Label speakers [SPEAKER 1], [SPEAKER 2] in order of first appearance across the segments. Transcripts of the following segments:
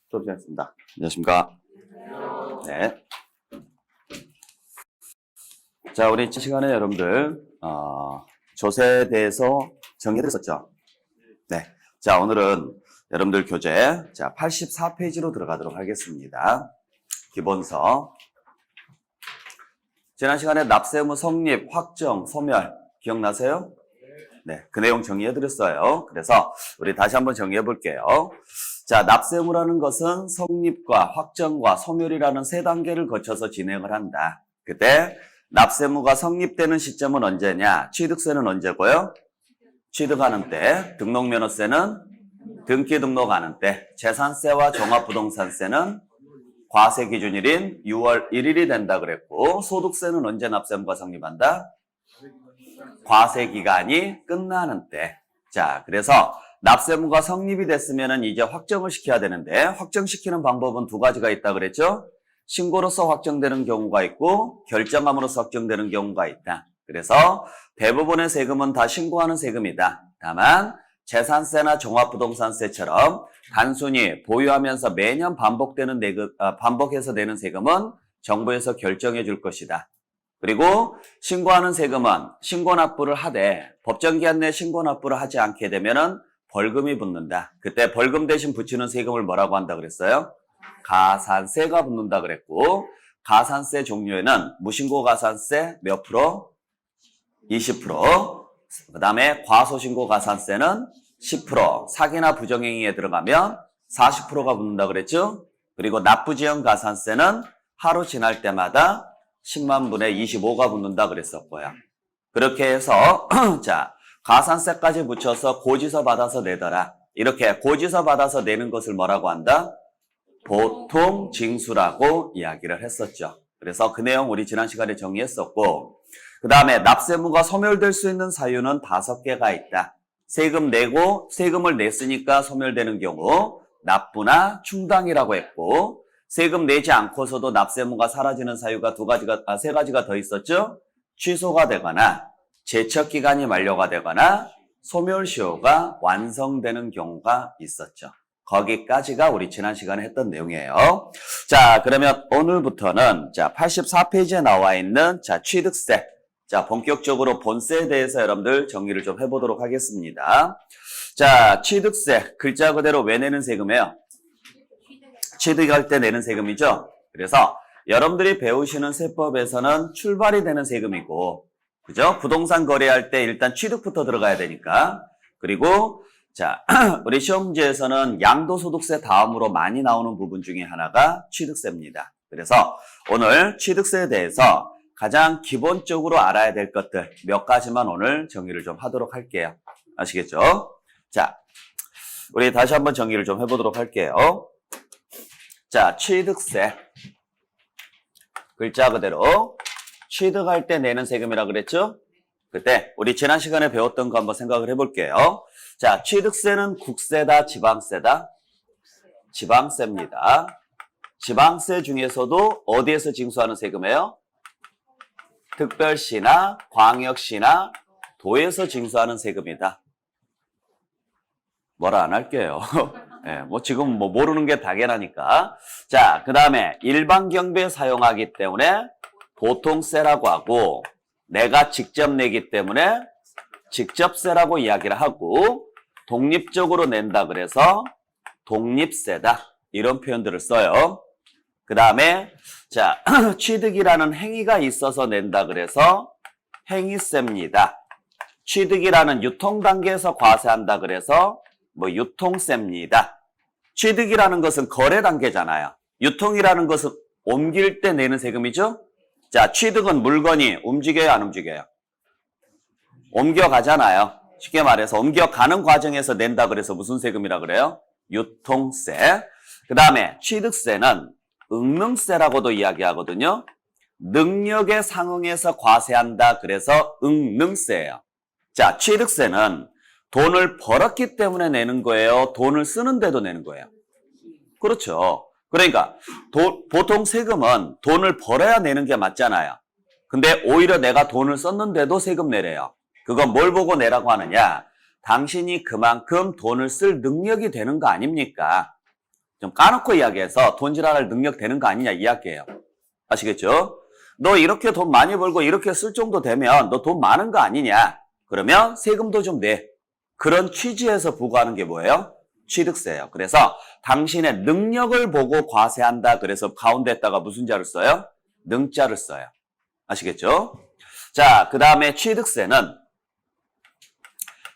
[SPEAKER 1] 수업 시작했습니다. 안녕하십니까? 네. 자, 우리 시간에 여러분들 조세에 대해서 정리해드렸었죠? 네. 자, 오늘은 여러분들 교재 84페이지로 들어가도록 하겠습니다. 기본서. 지난 시간에 납세의무 성립, 확정, 소멸 기억나세요? 네, 그 내용 정리해드렸어요. 그래서 우리 다시 한번 정리해볼게요. 자, 납세의무라는 것은 성립과 확정과 소멸이라는 세 단계를 거쳐서 진행을 한다. 그때 납세의무가 성립되는 시점은 언제냐? 취득세는 언제고요? 취득하는 때, 등록면허세는 등기 등록하는 때, 재산세와 종합부동산세는 과세 기준일인 6월 1일이 된다 그랬고, 소득세는 언제 납세의무가 성립한다? 과세 기간이 끝나는 때. 자, 그래서 납세의무가 성립이 됐으면 이제 확정을 시켜야 되는데, 확정시키는 방법은 두 가지가 있다 그랬죠? 신고로서 확정되는 경우가 있고 결정함으로써 확정되는 경우가 있다. 그래서 대부분의 세금은 다 신고하는 세금이다. 다만 재산세나 종합부동산세처럼 단순히 보유하면서 매년 반복해서 내는 세금은 정부에서 결정해 줄 것이다. 그리고 신고하는 세금은 신고납부를 하되 법정기한 내에 신고납부를 하지 않게 되면은 벌금이 붙는다. 그때 벌금 대신 붙이는 세금을 뭐라고 한다 그랬어요? 가산세가 붙는다 그랬고, 가산세 종류에는 무신고 가산세 몇 프로? 20%. 그 다음에 과소신고 가산세는 10%. 사기나 부정행위에 들어가면 40%가 붙는다 그랬죠? 그리고 납부지연 가산세는 하루 지날 때마다 10만 분의 25가 붙는다 그랬었고요. 그렇게 해서 자, 가산세까지 붙여서 고지서 받아서 내더라. 이렇게 고지서 받아서 내는 것을 뭐라고 한다? 보통 징수라고 이야기를 했었죠. 그래서 그 내용 우리 지난 시간에 정리했었고, 그 다음에 납세의무가 소멸될 수 있는 사유는 5개가 있다. 세금 내고 세금을 냈으니까 소멸되는 경우 납부나 충당이라고 했고, 세금 내지 않고서도 납세의무가 사라지는 사유가 세 가지가 더 있었죠. 취소가 되거나 제척기간이 만료가 되거나 소멸시효가 완성되는 경우가 있었죠. 거기까지가 우리 지난 시간에 했던 내용이에요. 자, 그러면 오늘부터는 84페이지에 나와 있는 취득세. 자, 본격적으로 본세에 대해서 여러분들 정리를 좀 해보도록 하겠습니다. 자, 취득세. 글자 그대로 왜 내는 세금이에요? 취득할 때 내는 세금이죠. 그래서 여러분들이 배우시는 세법에서는 출발이 되는 세금이고, 그죠? 부동산 거래할 때 일단 취득부터 들어가야 되니까. 그리고 자, 우리 시험 문제에서는 양도소득세 다음으로 많이 나오는 부분 중에 하나가 취득세입니다. 그래서 오늘 취득세에 대해서 가장 기본적으로 알아야 될 것들 몇 가지만 오늘 정리를 좀 하도록 할게요. 아시겠죠? 자, 우리 다시 한번 정리를 좀 해보도록 할게요. 자, 취득세. 글자 그대로 취득할 때 내는 세금이라 그랬죠? 그때 우리 지난 시간에 배웠던 거 한번 생각을 해볼게요. 자, 취득세는 국세다, 지방세다? 지방세입니다. 지방세 중에서도 어디에서 징수하는 세금이에요? 특별시나 광역시나 도에서 징수하는 세금이다. 뭐라 안 할게요. 네, 지금 모르는 게 당연하니까. 자, 그 다음에 일반 경비에 사용하기 때문에 보통세라고 하고, 내가 직접 내기 때문에 직접세라고 이야기를 하고, 독립적으로 낸다 그래서 독립세다. 이런 표현들을 써요. 그 다음에 자, 취득이라는 행위가 있어서 낸다 그래서 행위세입니다. 취득이라는 유통 단계에서 과세한다 그래서 유통세입니다. 취득이라는 것은 거래 단계잖아요. 유통이라는 것은 옮길 때 내는 세금이죠. 자, 취득은 물건이 움직여요, 안 움직여요? 옮겨가잖아요. 쉽게 말해서 옮겨가는 과정에서 낸다 그래서 무슨 세금이라 그래요? 유통세. 그 다음에 취득세는 응능세라고도 이야기하거든요. 능력에 상응해서 과세한다 그래서 응능세예요. 자, 취득세는 돈을 벌었기 때문에 내는 거예요? 돈을 쓰는데도 내는 거예요? 그렇죠. 그러니까 보통 세금은 돈을 벌어야 내는 게 맞잖아요. 근데 오히려 내가 돈을 썼는데도 세금 내래요. 그건 뭘 보고 내라고 하느냐? 당신이 그만큼 돈을 쓸 능력이 되는 거 아닙니까? 좀 까놓고 이야기해서 돈질할 능력 되는 거 아니냐 이야기예요. 아시겠죠? 너 이렇게 돈 많이 벌고 이렇게 쓸 정도 되면 너 돈 많은 거 아니냐? 그러면 세금도 좀 내. 그런 취지에서 부과하는 게 뭐예요? 취득세예요. 그래서 당신의 능력을 보고 과세한다. 그래서 가운데에다가 무슨 자를 써요? 능자를 써요. 아시겠죠? 자, 그 다음에 취득세는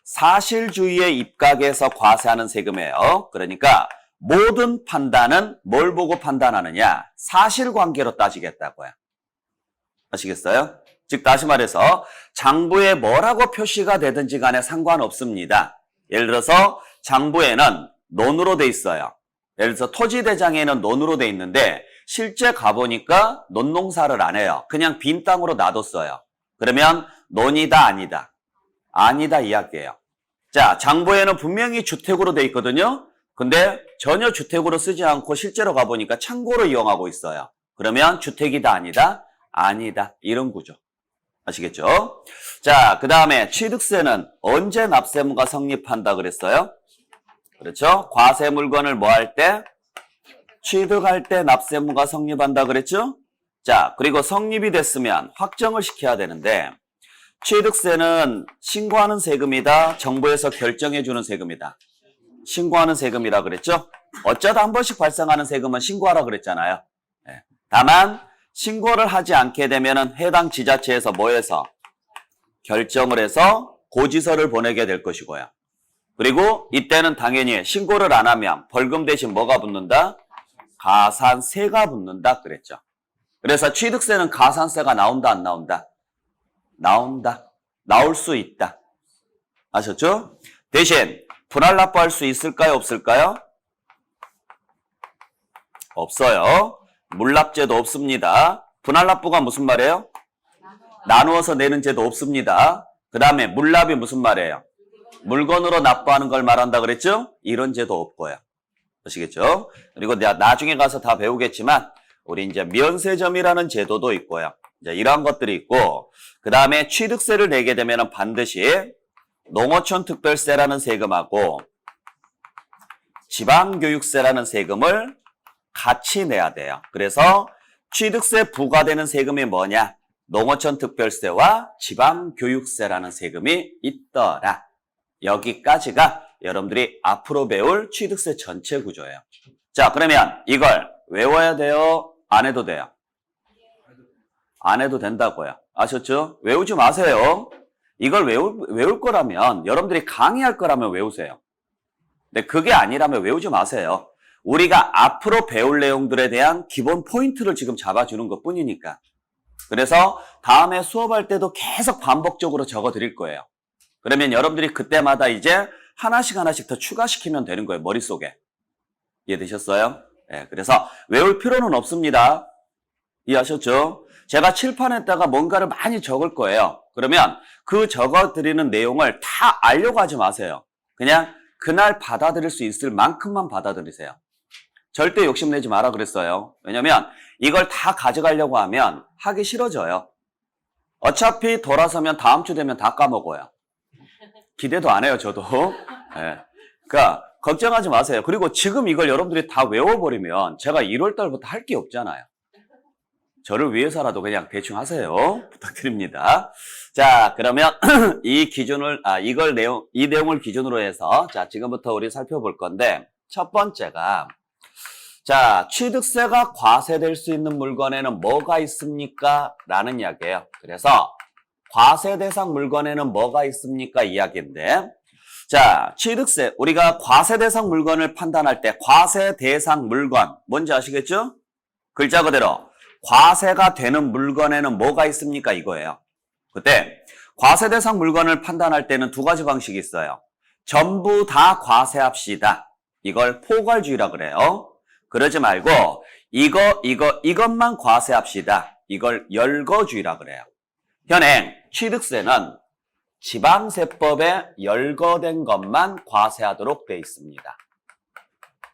[SPEAKER 1] 사실주의에 입각해서 과세하는 세금이에요. 그러니까 모든 판단은 뭘 보고 판단하느냐? 사실관계로 따지겠다고요. 아시겠어요? 즉 다시 말해서 장부에 뭐라고 표시가 되든지 간에 상관없습니다. 예를 들어서 장부에는 논으로 돼 있어요. 예를 들어서 토지대장에는 논으로 돼 있는데 실제 가보니까 논농사를 안 해요. 그냥 빈 땅으로 놔뒀어요. 그러면 논이다 아니다? 아니다 이야기예요. 자, 장부에는 분명히 주택으로 돼 있거든요. 근데 전혀 주택으로 쓰지 않고 실제로 가보니까 창고로 이용하고 있어요. 그러면 주택이다 아니다? 아니다. 이런 구조. 아시겠죠? 자, 그 다음에 취득세는 언제 납세무가 성립한다 그랬어요? 그렇죠? 과세 물건을 뭐 할 때? 취득할 때 납세무가 성립한다 그랬죠? 자, 그리고 성립이 됐으면 확정을 시켜야 되는데 취득세는 신고하는 세금이다. 정부에서 결정해 주는 세금이다. 신고하는 세금이라 그랬죠? 어쩌다 한 번씩 발생하는 세금은 신고하라 그랬잖아요. 네. 다만 신고를 하지 않게 되면 해당 지자체에서 뭐 해서 결정을 해서 고지서를 보내게 될 것이고요. 그리고 이때는 당연히 신고를 안 하면 벌금 대신 뭐가 붙는다? 가산세가 붙는다 그랬죠. 그래서 취득세는 가산세가 나온다 안 나온다? 나온다. 나올 수 있다. 아셨죠? 대신 분할 납부할 수 있을까요? 없을까요? 없어요. 물납제도 없습니다. 분할 납부가 무슨 말이에요? 나누어서 내는 제도 없습니다. 그 다음에 물납이 무슨 말이에요? 물건으로 납부하는 걸 말한다 그랬죠? 이런 제도 없고요. 아시겠죠? 그리고 내가 나중에 가서 다 배우겠지만 우리 이제 면세점이라는 제도도 있고요. 이제 이러한 것들이 있고 그 다음에 취득세를 내게 되면 반드시 농어촌 특별세라는 세금하고 지방교육세라는 세금을 같이 내야 돼요. 그래서 취득세 부과되는 세금이 뭐냐? 농어촌 특별세와 지방교육세라는 세금이 있더라. 여기까지가 여러분들이 앞으로 배울 취득세 전체 구조예요. 자, 그러면 이걸 외워야 돼요? 안 해도 돼요? 안 해도 된다고요. 아셨죠? 외우지 마세요. 이걸 외울 거라면 여러분들이 강의할 거라면 외우세요. 근데 그게 아니라면 외우지 마세요. 우리가 앞으로 배울 내용들에 대한 기본 포인트를 지금 잡아주는 것 뿐이니까. 그래서 다음에 수업할 때도 계속 반복적으로 적어 드릴 거예요. 그러면 여러분들이 그때마다 이제 하나씩 하나씩 더 추가시키면 되는 거예요. 머릿속에. 이해되셨어요? 네, 그래서 외울 필요는 없습니다. 이해하셨죠? 제가 칠판에다가 뭔가를 많이 적을 거예요. 그러면 그 적어드리는 내용을 다 알려고 하지 마세요. 그냥 그날 받아들일 수 있을 만큼만 받아들이세요. 절대 욕심내지 마라 그랬어요. 왜냐면 이걸 다 가져가려고 하면 하기 싫어져요. 어차피 돌아서면 다음 주 되면 다 까먹어요. 기대도 안 해요, 저도. 네. 그러니까 걱정하지 마세요. 그리고 지금 이걸 여러분들이 다 외워버리면 제가 1월 달부터 할 게 없잖아요. 저를 위해서라도 그냥 대충 하세요. 부탁드립니다. 자, 그러면 이 내용을 기준으로 해서 자, 지금부터 우리 살펴볼 건데 첫 번째가 자, 취득세가 과세될 수 있는 물건에는 뭐가 있습니까? 라는 이야기예요. 그래서 과세 대상 물건에는 뭐가 있습니까? 이야기인데 자, 취득세 우리가 과세 대상 물건을 판단할 때 과세 대상 물건 뭔지 아시겠죠? 글자 그대로 과세가 되는 물건에는 뭐가 있습니까? 이거예요. 그때 과세 대상 물건을 판단할 때는 두 가지 방식이 있어요. 전부 다 과세합시다. 이걸 포괄주의라 그래요. 그러지 말고 이것만 과세합시다. 이걸 열거주의라 그래요. 현행 취득세는 지방세법에 열거된 것만 과세하도록 돼 있습니다.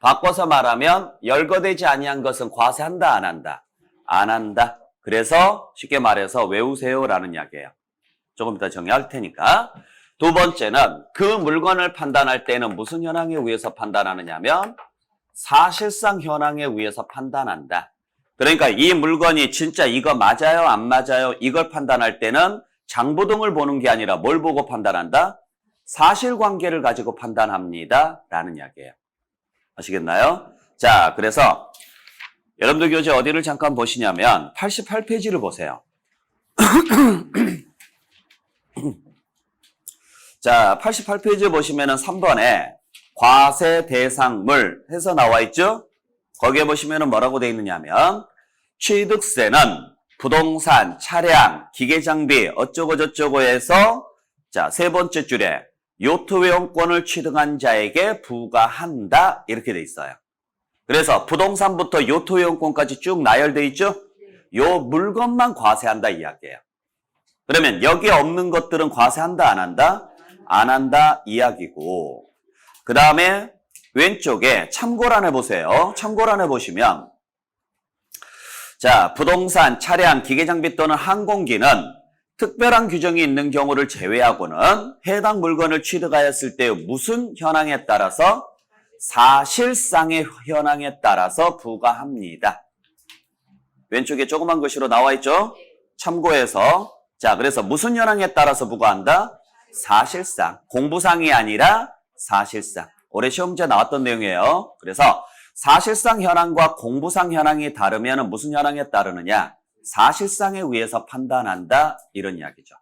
[SPEAKER 1] 바꿔서 말하면 열거되지 아니한 것은 과세한다 안 한다? 안 한다. 그래서 쉽게 말해서 외우세요라는 이야기예요. 조금 이따 정리할 테니까. 두 번째는 그 물건을 판단할 때는 무슨 현황에 의해서 판단하느냐면 사실상 현황에 의해서 판단한다. 그러니까 이 물건이 진짜 이거 맞아요, 안 맞아요? 이걸 판단할 때는 장부등을 보는 게 아니라 뭘 보고 판단한다? 사실관계를 가지고 판단합니다. 라는 이야기예요. 아시겠나요? 자, 그래서 여러분들 교재 어디를 잠깐 보시냐면 88페이지를 보세요. 자, 88페이지 보시면은 3번에 과세 대상물 해서 나와 있죠? 거기에 보시면은 뭐라고 되어 있느냐면 취득세는 부동산, 차량, 기계장비 어쩌고 저쩌고 해서 자, 세 번째 줄에 요트회원권을 취득한 자에게 부과한다 이렇게 돼 있어요. 그래서 부동산부터 요트회원권까지 쭉 나열돼 있죠? 요 물건만 과세한다 이야기예요. 그러면 여기에 없는 것들은 과세한다 안 한다? 안 한다 이야기고 그 다음에 왼쪽에 참고란에 보세요. 참고란에 보시면 자, 부동산, 차량, 기계장비 또는 항공기는 특별한 규정이 있는 경우를 제외하고는 해당 물건을 취득하였을 때 무슨 현황에 따라서 사실상의 현황에 따라서 부과합니다. 왼쪽에 조그만 글씨로 나와 있죠? 참고해서 자, 그래서 무슨 현황에 따라서 부과한다? 사실상. 공부상이 아니라 사실상. 올해 시험지에 나왔던 내용이에요. 그래서 사실상 현황과 공부상 현황이 다르면 무슨 현황에 따르느냐? 사실상에 의해서 판단한다. 이런 이야기죠.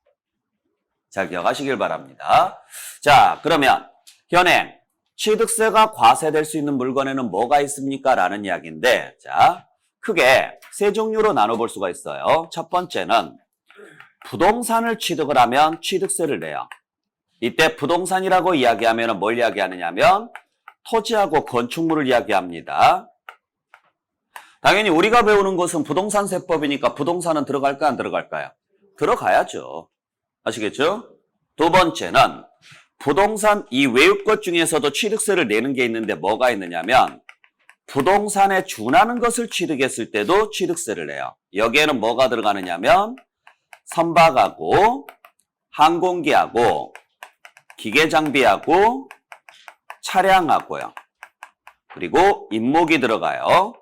[SPEAKER 1] 잘 기억하시길 바랍니다. 자, 그러면 현행 취득세가 과세될 수 있는 물건에는 뭐가 있습니까? 라는 이야기인데 자, 크게 세 종류로 나눠볼 수가 있어요. 첫 번째는 부동산을 취득을 하면 취득세를 내요. 이때 부동산이라고 이야기하면 뭘 이야기하느냐면 토지하고 건축물을 이야기합니다. 당연히 우리가 배우는 것은 부동산 세법이니까 부동산은 들어갈까 안 들어갈까요? 들어가야죠. 아시겠죠? 두 번째는 부동산 이 외의 것 중에서도 취득세를 내는 게 있는데 뭐가 있느냐면 부동산에 준하는 것을 취득했을 때도 취득세를 내요. 여기에는 뭐가 들어가느냐면 선박하고 항공기하고 기계장비하고 차량하고요. 그리고 임목이 들어가요.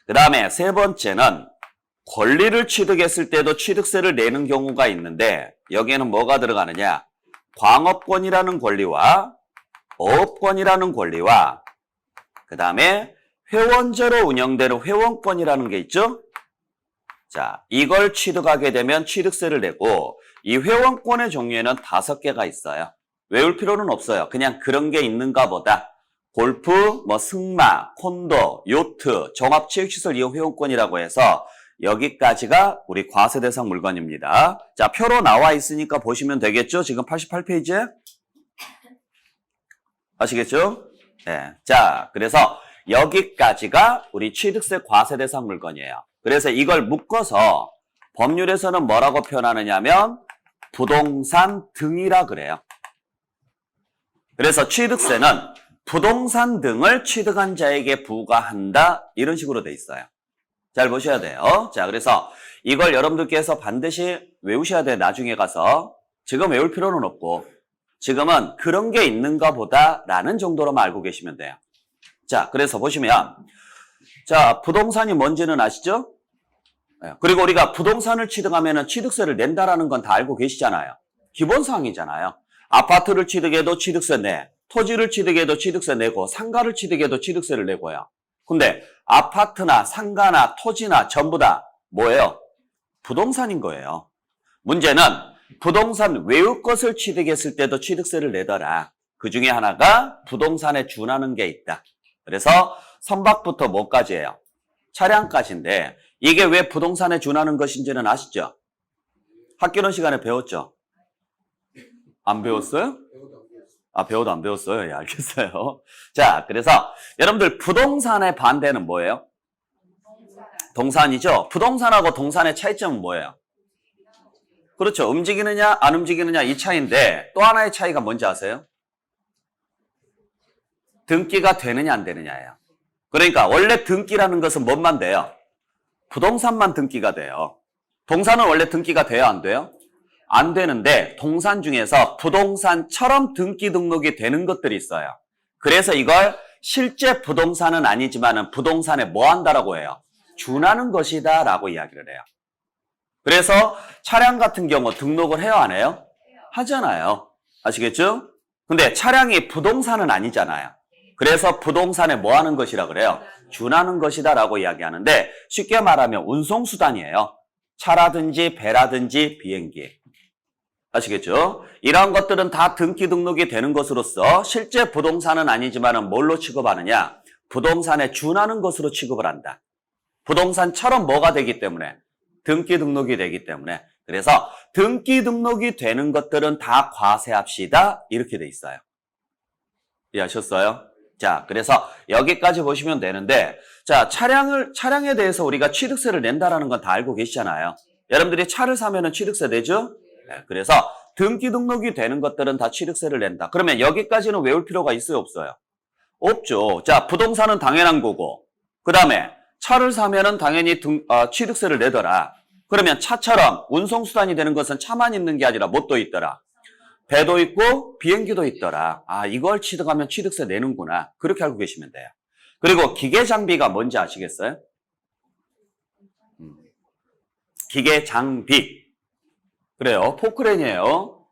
[SPEAKER 1] 그 다음에 세 번째는 권리를 취득했을 때도 취득세를 내는 경우가 있는데 여기에는 뭐가 들어가느냐? 광업권이라는 권리와 어업권이라는 권리와 그 다음에 회원제로 운영되는 회원권이라는 게 있죠? 자, 이걸 취득하게 되면 취득세를 내고 이 회원권의 종류에는 5개가 있어요. 외울 필요는 없어요. 그냥 그런 게 있는가 보다. 골프, 승마, 콘도, 요트, 종합체육시설 이용 회원권이라고 해서 여기까지가 우리 과세 대상 물건입니다. 자, 표로 나와 있으니까 보시면 되겠죠? 지금 88페이지에? 아시겠죠? 네. 자, 그래서 여기까지가 우리 취득세 과세 대상 물건이에요. 그래서 이걸 묶어서 법률에서는 뭐라고 표현하느냐면 부동산 등이라 그래요. 그래서 취득세는 부동산 등을 취득한 자에게 부과한다. 이런 식으로 돼 있어요. 잘 보셔야 돼요. 자, 그래서 이걸 여러분들께서 반드시 외우셔야 돼요. 나중에 가서. 지금 외울 필요는 없고 지금은 그런 게 있는가 보다 라는 정도로만 알고 계시면 돼요. 자, 그래서 보시면 자, 부동산이 뭔지는 아시죠? 그리고 우리가 부동산을 취득하면 취득세를 낸다라는 건 다 알고 계시잖아요. 기본사항이잖아요. 아파트를 취득해도 취득세 내, 토지를 취득해도 취득세 내고 상가를 취득해도 취득세를 내고요. 근데 아파트나 상가나 토지나 전부 다 뭐예요? 부동산인 거예요. 문제는 부동산 외의 것을 취득했을 때도 취득세를 내더라. 그 중에 하나가 부동산에 준하는 게 있다. 그래서 선박부터 뭐까지예요? 차량까지인데 이게 왜 부동산에 준하는 것인지는 아시죠? 학교는 시간에 배웠죠? 안 배웠어요? 아, 배워도 안 배웠어요? 예, 알겠어요. 자, 그래서 여러분들 부동산의 반대는 뭐예요? 동산이죠? 부동산하고 동산의 차이점은 뭐예요? 그렇죠. 움직이느냐, 안 움직이느냐 이 차이인데 또 하나의 차이가 뭔지 아세요? 등기가 되느냐, 안 되느냐예요. 그러니까 원래 등기라는 것은 뭔만 돼요? 부동산만 등기가 돼요. 동산은 원래 등기가 돼요, 안 돼요? 안 되는데 동산 중에서 부동산처럼 등기 등록이 되는 것들이 있어요. 그래서 이걸 실제 부동산은 아니지만은 부동산에 뭐 한다라고 해요? 준하는 것이다 라고 이야기를 해요. 그래서 차량 같은 경우 등록을 해요, 안 해요? 하잖아요. 아시겠죠? 근데 차량이 부동산은 아니잖아요. 그래서 부동산에 뭐 하는 것이라 그래요? 준하는 것이다 라고 이야기하는데 쉽게 말하면 운송수단이에요. 차라든지 배라든지 비행기. 아시겠죠? 이러한 것들은 다 등기 등록이 되는 것으로서 실제 부동산은 아니지만 뭘로 취급하느냐? 부동산에 준하는 것으로 취급을 한다. 부동산처럼 뭐가 되기 때문에? 등기 등록이 되기 때문에. 그래서 등기 등록이 되는 것들은 다 과세합시다. 이렇게 돼 있어요. 이해하셨어요? 자, 그래서 여기까지 보시면 되는데, 자, 차량에 대해서 우리가 취득세를 낸다라는 건 다 알고 계시잖아요. 여러분들이 차를 사면은 취득세 내죠? 네, 그래서 등기 등록이 되는 것들은 다 취득세를 낸다. 그러면 여기까지는 외울 필요가 있어요, 없어요? 없죠. 자, 부동산은 당연한 거고, 그 다음에 차를 사면은 당연히 취득세를 내더라. 그러면 차처럼 운송수단이 되는 것은 차만 있는 게 아니라 뭣도 있더라? 배도 있고 비행기도 있더라. 아, 이걸 취득하면 취득세 내는구나. 그렇게 알고 계시면 돼요. 그리고 기계장비가 뭔지 아시겠어요? 기계장비. 그래요. 포크레인이에요.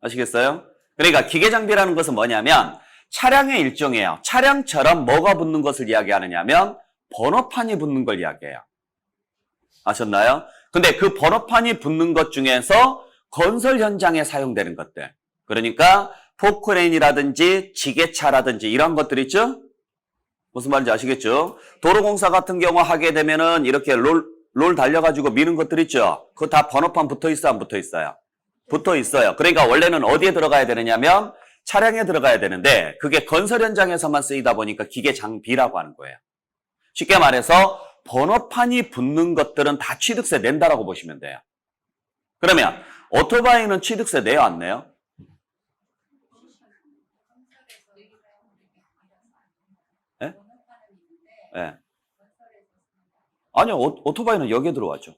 [SPEAKER 1] 아시겠어요? 그러니까 기계장비라는 것은 뭐냐면 차량의 일종이에요. 차량처럼 뭐가 붙는 것을 이야기하느냐면 번호판이 붙는 걸 이야기해요. 아셨나요? 근데 그 번호판이 붙는 것 중에서 건설 현장에 사용되는 것들. 그러니까 포크레인이라든지 지게차라든지 이런 것들 있죠? 무슨 말인지 아시겠죠? 도로공사 같은 경우 하게 되면은 이렇게 롤 달려가지고 미는 것들 있죠? 그거 다 번호판 붙어 있어, 안 붙어 있어요? 붙어 있어요. 그러니까 원래는 어디에 들어가야 되느냐면 차량에 들어가야 되는데 그게 건설 현장에서만 쓰이다 보니까 기계 장비라고 하는 거예요. 쉽게 말해서 번호판이 붙는 것들은 다 취득세 낸다라고 보시면 돼요. 그러면 오토바이는 취득세 내요, 안 내요? 예? 예. 아니요, 오토바이는 여기에 들어와죠.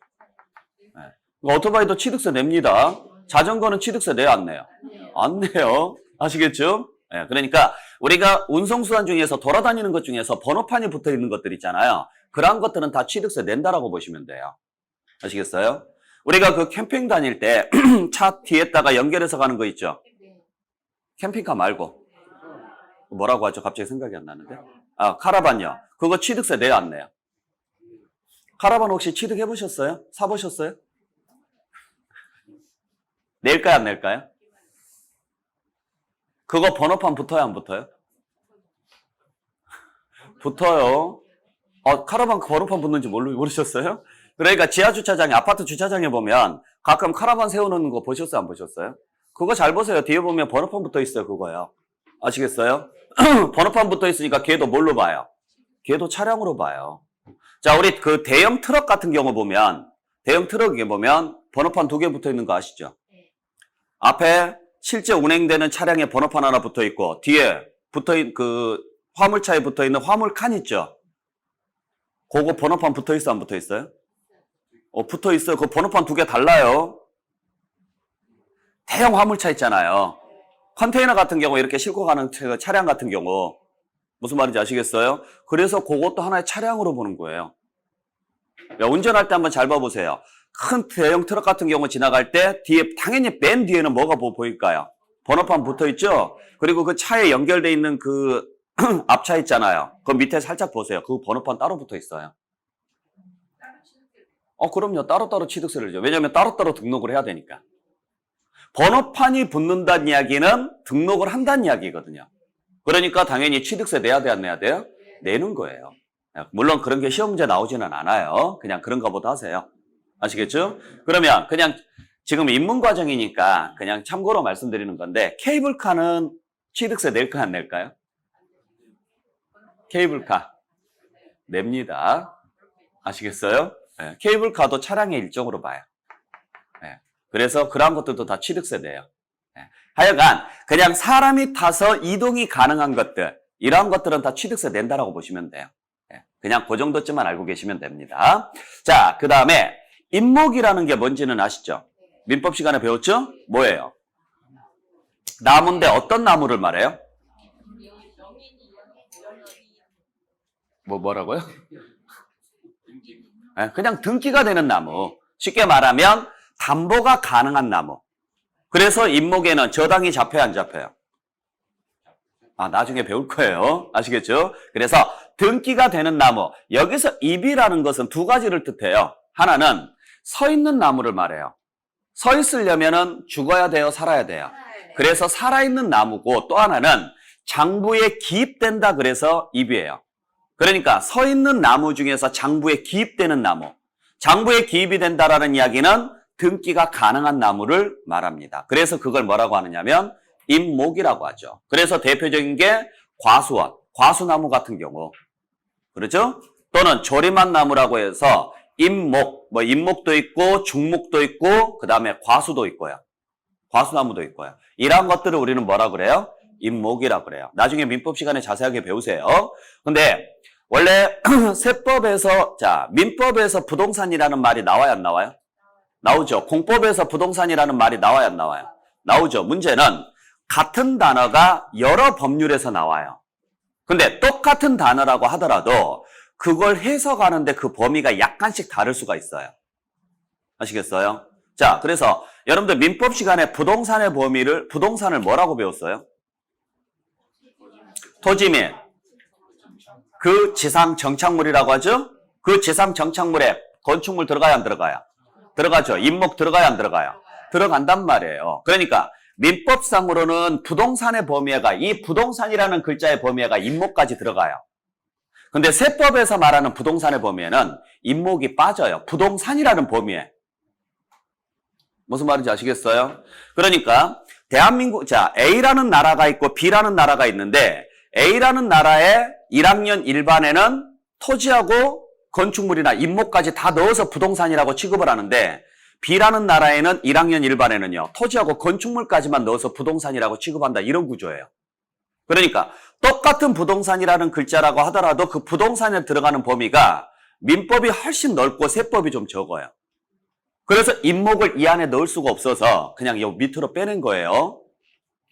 [SPEAKER 1] 예. 오토바이도 취득세 냅니다. 자전거는 취득세 내요, 안 내요? 안 내요. 아시겠죠? 예. 그러니까 우리가 운송수단 중에서 돌아다니는 것 중에서 번호판이 붙어 있는 것들 있잖아요. 그러한 것들은 다 취득세 낸다라고 보시면 돼요. 아시겠어요? 우리가 그 캠핑 다닐 때 차 뒤에다가 연결해서 가는 거 있죠? 캠핑카 말고. 뭐라고 하죠? 갑자기 생각이 안 나는데. 아, 카라반요. 그거 취득세 내요, 안 내요? 카라반 혹시 취득해 보셨어요? 사보셨어요? 낼까요, 안 낼까요? 그거 번호판 붙어요, 안 붙어요? 붙어요. 카라반 번호판 붙는지 모르셨어요? 그러니까 지하주차장에, 아파트 주차장에 보면 가끔 카라반 세워놓는 거 보셨어요, 안 보셨어요? 그거 잘 보세요. 뒤에 보면 번호판 붙어 있어요, 그거요. 아시겠어요? 번호판 붙어 있으니까 걔도 뭘로 봐요? 걔도 차량으로 봐요. 자, 우리 그 대형 트럭 같은 경우 보면, 대형 트럭에 보면 번호판 2개 붙어 있는 거 아시죠? 앞에 실제 운행되는 차량에 번호판 하나 붙어 있고, 뒤에 그 화물차에 붙어 있는 화물칸 있죠? 그거 번호판 붙어 있어, 안 붙어 있어요? 붙어 있어요. 그 번호판 2개 달라요. 대형 화물차 있잖아요. 컨테이너 같은 경우 이렇게 싣고 가는 차량 같은 경우 무슨 말인지 아시겠어요? 그래서 그것도 하나의 차량으로 보는 거예요. 운전할 때 한번 잘 봐보세요. 큰 대형 트럭 같은 경우 지나갈 때 뒤에 당연히 맨 뒤에는 뭐가 보일까요? 번호판 붙어 있죠? 그리고 그 차에 연결돼 있는 그 앞차 있잖아요. 그 밑에 살짝 보세요. 그 번호판 따로 붙어 있어요. 그럼요. 따로따로 취득세를 줘. 왜냐하면 따로따로 등록을 해야 되니까. 번호판이 붙는다는 이야기는 등록을 한다는 이야기거든요. 그러니까 당연히 취득세 내야 돼, 안 내야 돼요? 내는 거예요. 물론 그런 게 시험 문제 나오지는 않아요. 그냥 그런가 보다 하세요. 아시겠죠? 그러면 그냥 지금 입문 과정이니까 그냥 참고로 말씀드리는 건데 케이블카는 취득세 낼까요, 안 낼까요? 케이블카 냅니다. 아시겠어요? 네. 케이블카도 차량의 일종으로 봐요. 네. 그래서 그러한 것들도 다 취득세 내요. 네. 하여간 그냥 사람이 타서 이동이 가능한 것들, 이러한 것들은 다 취득세 낸다라고 보시면 돼요. 네. 그냥 그 정도쯤만 알고 계시면 됩니다. 자, 그 다음에 임목이라는 게 뭔지는 아시죠? 민법 시간에 배웠죠? 뭐예요? 나무인데 어떤 나무를 말해요? 뭐라고요? 그냥 등기가 되는 나무. 쉽게 말하면 담보가 가능한 나무. 그래서 임목에는 저당이 잡혀요, 안 잡혀요? 나중에 배울 거예요. 아시겠죠? 그래서 등기가 되는 나무. 여기서 잎이라는 것은 두 가지를 뜻해요. 하나는 서 있는 나무를 말해요. 서 있으려면은 죽어야 돼요, 살아야 돼요? 그래서 살아있는 나무고, 또 하나는 장부에 기입된다 그래서 잎이에요. 그러니까 서 있는 나무 중에서 장부에 기입되는 나무. 장부에 기입이 된다라는 이야기는 등기가 가능한 나무를 말합니다. 그래서 그걸 뭐라고 하느냐면 잎목이라고 하죠. 그래서 대표적인 게 과수원, 과수나무 같은 경우. 그렇죠? 또는 조림한 나무라고 해서 잎목, 잎목도 있고 중목도 있고 그 다음에 과수도 있고요. 과수나무도 있고요. 이러한 것들을 우리는 뭐라 그래요? 잎목이라고 그래요. 나중에 민법 시간에 자세하게 배우세요. 근데 원래 세법에서, 민법에서 부동산이라는 말이 나와요, 안 나와요? 나오죠. 공법에서 부동산이라는 말이 나와요, 안 나와요? 나오죠. 문제는 같은 단어가 여러 법률에서 나와요. 근데 똑같은 단어라고 하더라도 그걸 해석하는데 그 범위가 약간씩 다를 수가 있어요. 아시겠어요? 자, 그래서 여러분들 민법 시간에 부동산을 뭐라고 배웠어요? 토지 및 그 지상 정착물이라고 하죠? 그 지상 정착물에 건축물 들어가야 안 들어가요? 들어가죠. 잎목 들어가야 안 들어가요? 들어간단 말이에요. 그러니까 민법상으로는 부동산의 범위가, 이 부동산이라는 글자의 범위가 잎목까지 들어가요. 근데 세법에서 말하는 부동산의 범위에는 잎목이 빠져요. 부동산이라는 범위에. 무슨 말인지 아시겠어요? 그러니까 대한민국, A라는 나라가 있고 B라는 나라가 있는데 A라는 나라의 1학년 일반에는 토지하고 건축물이나 잎목까지 다 넣어서 부동산이라고 취급을 하는데 B라는 나라에는 1학년 일반에는요, 토지하고 건축물까지만 넣어서 부동산이라고 취급한다. 이런 구조예요. 그러니까 똑같은 부동산이라는 글자라고 하더라도 그 부동산에 들어가는 범위가 민법이 훨씬 넓고 세법이 좀 적어요. 그래서 잎목을 이 안에 넣을 수가 없어서 그냥 요 밑으로 빼낸 거예요.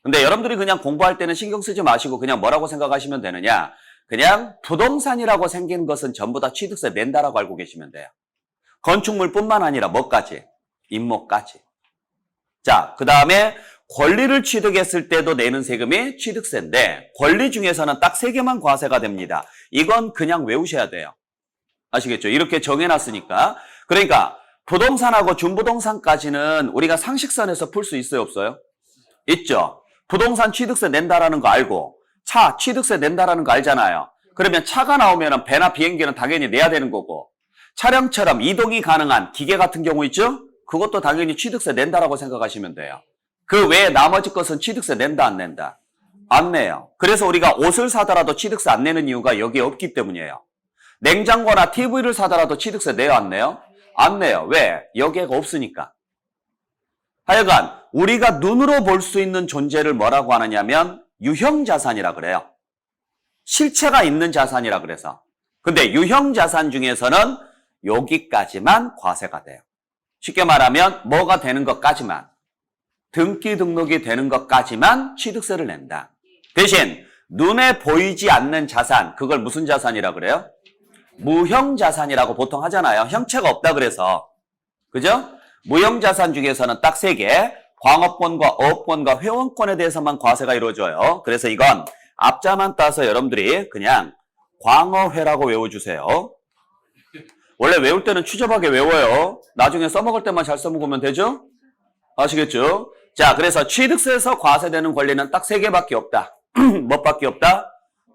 [SPEAKER 1] 근데 여러분들이 그냥 공부할 때는 신경 쓰지 마시고 그냥 뭐라고 생각하시면 되느냐? 그냥 부동산이라고 생긴 것은 전부 다 취득세 낸다라고 알고 계시면 돼요. 건축물뿐만 아니라 뭐까지? 잎목까지. 자, 그 다음에 권리를 취득했을 때도 내는 세금이 취득세인데 권리 중에서는 딱 3개만 과세가 됩니다. 이건 그냥 외우셔야 돼요. 아시겠죠? 이렇게 정해놨으니까. 그러니까 부동산하고 준부동산까지는 우리가 상식선에서 풀 수 있어요, 없어요? 있죠. 부동산 취득세 낸다라는 거 알고 차 취득세 낸다라는 거 알잖아요. 그러면 차가 나오면 배나 비행기는 당연히 내야 되는 거고 차량처럼 이동이 가능한 기계 같은 경우 있죠? 그것도 당연히 취득세 낸다라고 생각하시면 돼요. 그 외에 나머지 것은 취득세 낸다 안 낸다? 안 내요. 그래서 우리가 옷을 사더라도 취득세 안 내는 이유가 여기에 없기 때문이에요. 냉장고나 TV를 사더라도 취득세 내요 안 내요? 안 내요. 왜? 여기에가 없으니까. 하여간 우리가 눈으로 볼 수 있는 존재를 뭐라고 하느냐면 유형자산이라 그래요. 실체가 있는 자산이라 그래서. 근데 유형자산 중에서는 여기까지만 과세가 돼요. 쉽게 말하면 뭐가 되는 것까지만, 등기 등록이 되는 것까지만 취득세를 낸다. 대신 눈에 보이지 않는 자산, 그걸 무슨 자산이라 그래요? 무형자산이라고 보통 하잖아요. 형체가 없다 그래서. 그죠? 무형자산 중에서는 딱 3개, 광업권과 어업권과 회원권에 대해서만 과세가 이루어져요. 그래서 이건 앞자만 따서 여러분들이 그냥 광어회라고 외워주세요. 원래 외울 때는 추접하게 외워요. 나중에 써먹을 때만 잘 써먹으면 되죠? 아시겠죠? 자, 그래서 취득세에서 과세되는 권리는 딱 3개밖에 없다. 뭐밖에 없다?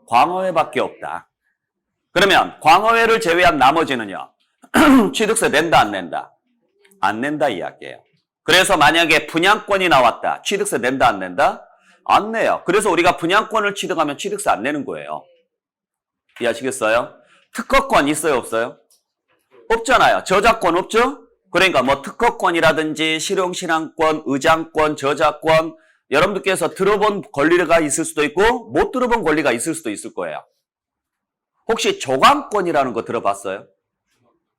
[SPEAKER 1] 광어회밖에 없다. 그러면 광어회를 제외한 나머지는요. 취득세 낸다 안 낸다? 안 낸다 이야기예요. 그래서 만약에 분양권이 나왔다. 취득세 낸다 안 낸다? 안 내요. 그래서 우리가 분양권을 취득하면 취득세 안 내는 거예요. 이해하시겠어요? 특허권 있어요 없어요? 없잖아요. 저작권 없죠? 그러니까 뭐 특허권이라든지 실용신앙권, 의장권, 저작권 여러분들께서 들어본 권리가 있을 수도 있고 못 들어본 권리가 있을 수도 있을 거예요. 혹시 조광권이라는 거 들어봤어요?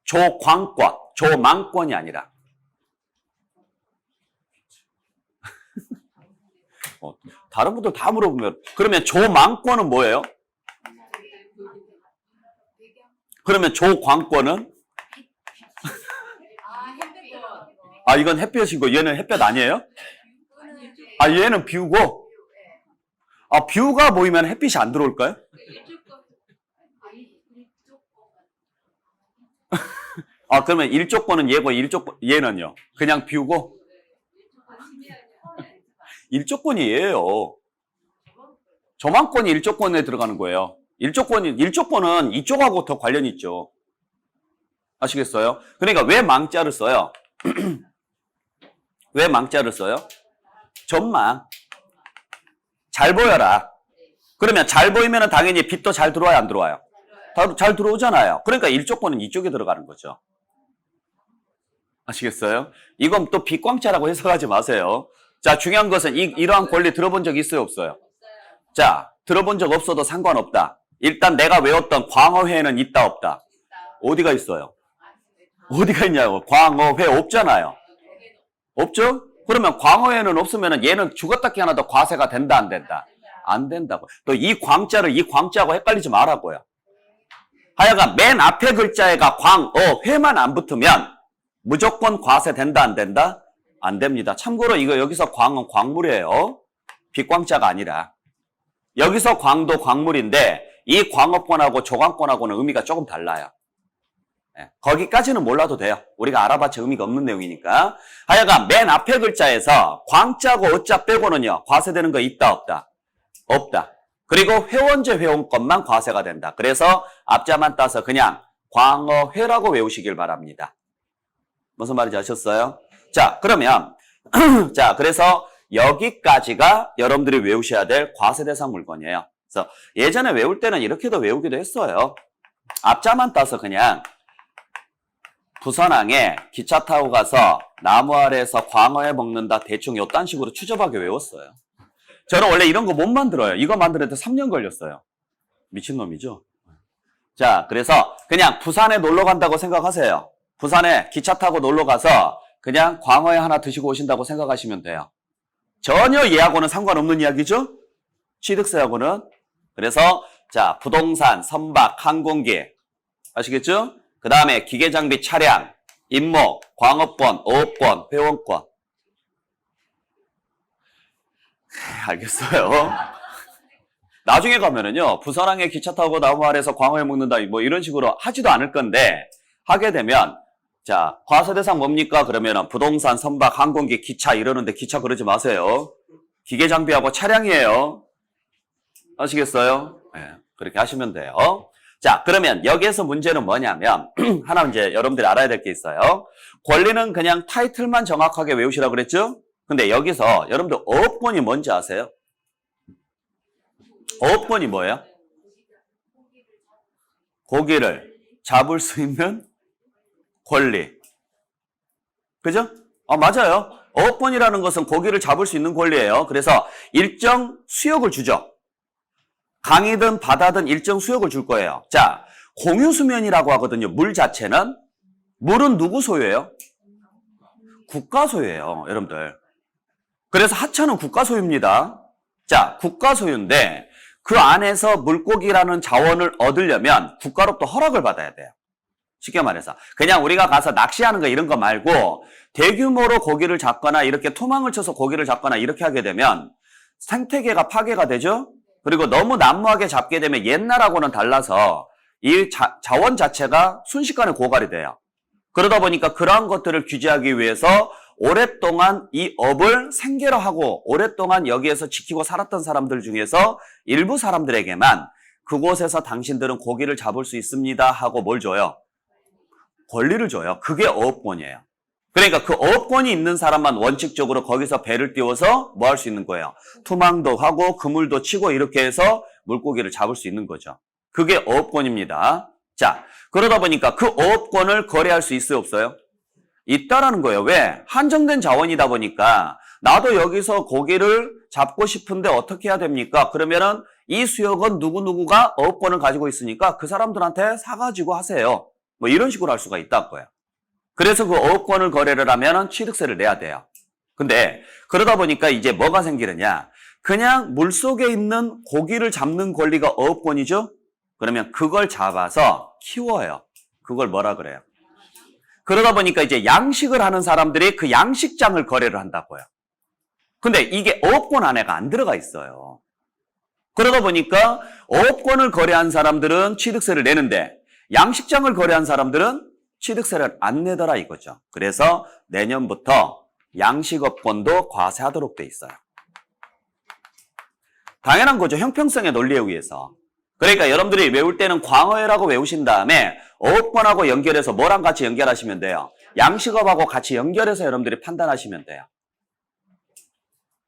[SPEAKER 1] 조광권, 조망권이 아니라. 다른 분들 다 물어보면 그러면 조망권은 뭐예요? 그러면 조광권은? 아, 이건 햇볕이고 얘는 햇볕 아니에요? 아, 얘는 뷰고? 아, 뷰가 보이면 햇빛이 안 들어올까요? 아, 그러면 일조권은 얘고 얘는요? 그냥 뷰고? 일조권이 얘예요. 저만권이 일조권에 들어가는 거예요. 일조권은 이쪽하고 더 관련이 있죠. 아시겠어요? 그러니까 왜 망자를 써요? 왜 망자를 써요? 전망. 잘 보여라. 그러면 잘 보이면 당연히 빛도 잘 들어와요, 안 들어와요? 잘 들어오잖아요. 그러니까 일조권은 이쪽에 들어가는 거죠. 아시겠어요? 이건 또 빛광자라고 해석하지 마세요. 자, 중요한 것은 이러한 권리 들어본 적 있어요, 없어요? 자, 들어본 적 없어도 상관없다. 일단 내가 외웠던 광어회는 있다, 없다? 어디가 있어요? 어디가 있냐고. 광어회 없잖아요. 없죠? 그러면 광어회는 없으면 얘는 죽었다 깨어나도 과세가 된다, 안 된다? 안 된다고. 또 이 광자를 이 광자하고 헷갈리지 말라고요. 하여간 맨 앞에 글자에가 광어회만 안 붙으면 무조건 과세된다, 안 된다? 안 됩니다. 참고로 이거 여기서 광은 광물이에요. 빛광자가 아니라. 여기서 광도 광물인데 이 광어권하고 조광권하고는 의미가 조금 달라요. 네, 거기까지는 몰라도 돼요. 우리가 알아봤자 의미가 없는 내용이니까. 하여간 맨 앞에 글자에서 광자고 어자 빼고는요. 과세되는 거 있다, 없다? 없다. 그리고 회원제 회원권만 과세가 된다. 그래서 앞자만 따서 그냥 광어회라고 외우시길 바랍니다. 무슨 말인지 아셨어요? 자, 그러면 자, 그래서 여기까지가 여러분들이 외우셔야 될 과세대상 물건이에요. 그래서 예전에 외울 때는 이렇게도 외우기도 했어요. 앞자만 따서 그냥 부선항에 기차 타고 가서 나무 아래에서 광어회 먹는다 대충 요딴 식으로 추접하게 외웠어요. 저는 원래 이런 거 못 만들어요. 이거 만드는데 3년 걸렸어요. 미친놈이죠. 자, 그래서 그냥 부산에 놀러 간다고 생각하세요. 부산에 기차 타고 놀러 가서 그냥 광어회 하나 드시고 오신다고 생각하시면 돼요. 전혀 얘하고는 상관없는 이야기죠? 취득세하고는. 그래서 자, 부동산, 선박, 항공기 아시겠죠? 그 다음에 기계장비, 차량, 임목, 광어권, 어업권, 회원권. 알겠어요. 나중에 가면은요, 부산항에 기차 타고 나무 아래에서 광어회 먹는다, 뭐 이런 식으로 하지도 않을 건데, 하게 되면, 자, 과세대상 뭡니까? 그러면은 부동산, 선박, 항공기, 기차 이러는데 기차 그러지 마세요. 기계장비하고 차량이에요. 아시겠어요? 네, 그렇게 하시면 돼요. 자, 그러면 여기에서 문제는 뭐냐면, 하나 이제 여러분들이 알아야 될 게 있어요. 권리는 그냥 타이틀만 정확하게 외우시라고 그랬죠? 근데 여기서 여러분들 어업권이 뭔지 아세요? 어업권이 뭐예요? 고기를 잡을 수 있는 권리. 그죠? 맞아요. 어업권이라는 것은 고기를 잡을 수 있는 권리예요. 그래서 일정 수역을 주죠. 강이든 바다든 일정 수역을 줄 거예요. 자, 공유수면이라고 하거든요. 물 자체는. 물은 누구 소유예요? 국가 소유예요, 여러분들. 그래서 하천은 국가 소유입니다. 자, 국가 소유인데 그 안에서 물고기라는 자원을 얻으려면 국가로부터 허락을 받아야 돼요. 쉽게 말해서 그냥 우리가 가서 낚시하는 거 이런 거 말고 대규모로 고기를 잡거나 이렇게 토망을 쳐서 고기를 잡거나 이렇게 하게 되면 생태계가 파괴가 되죠. 그리고 너무 난무하게 잡게 되면 옛날하고는 달라서 이 자원 자체가 순식간에 고갈이 돼요. 그러다 보니까 그러한 것들을 규제하기 위해서 오랫동안 이 업을 생계로 하고 오랫동안 여기에서 지키고 살았던 사람들 중에서 일부 사람들에게만 그곳에서 당신들은 고기를 잡을 수 있습니다 하고 뭘 줘요? 권리를 줘요. 그게 어업권이에요. 그러니까 그 어업권이 있는 사람만 원칙적으로 거기서 배를 띄워서 뭐 할 수 있는 거예요? 투망도 하고 그물도 치고 이렇게 해서 물고기를 잡을 수 있는 거죠. 그게 어업권입니다. 자, 그러다 보니까 그 어업권을 거래할 수 있어요, 없어요? 있다라는 거예요. 왜? 한정된 자원이다 보니까 나도 여기서 고기를 잡고 싶은데 어떻게 해야 됩니까? 그러면은 이 수역은 누구누구가 어업권을 가지고 있으니까 그 사람들한테 사가지고 하세요. 뭐 이런 식으로 할 수가 있다는 거예요. 그래서 그 어업권을 거래를 하면은 취득세를 내야 돼요. 근데 그러다 보니까 이제 뭐가 생기느냐? 그냥 물속에 있는 고기를 잡는 권리가 어업권이죠? 그러면 그걸 잡아서 키워요. 그걸 뭐라 그래요? 그러다 보니까 이제 양식을 하는 사람들이 그 양식장을 거래를 한다고요. 근데 이게 어업권 안에가 안 들어가 있어요. 그러다 보니까 어업권을 거래한 사람들은 취득세를 내는데 양식장을 거래한 사람들은 취득세를 안 내더라 이거죠. 그래서 내년부터 양식업권도 과세하도록 돼 있어요. 당연한 거죠. 형평성의 논리에 의해서. 그러니까 여러분들이 외울 때는 광어회라고 외우신 다음에 어업권하고 연결해서 뭐랑 같이 연결하시면 돼요? 양식업하고 같이 연결해서 여러분들이 판단하시면 돼요.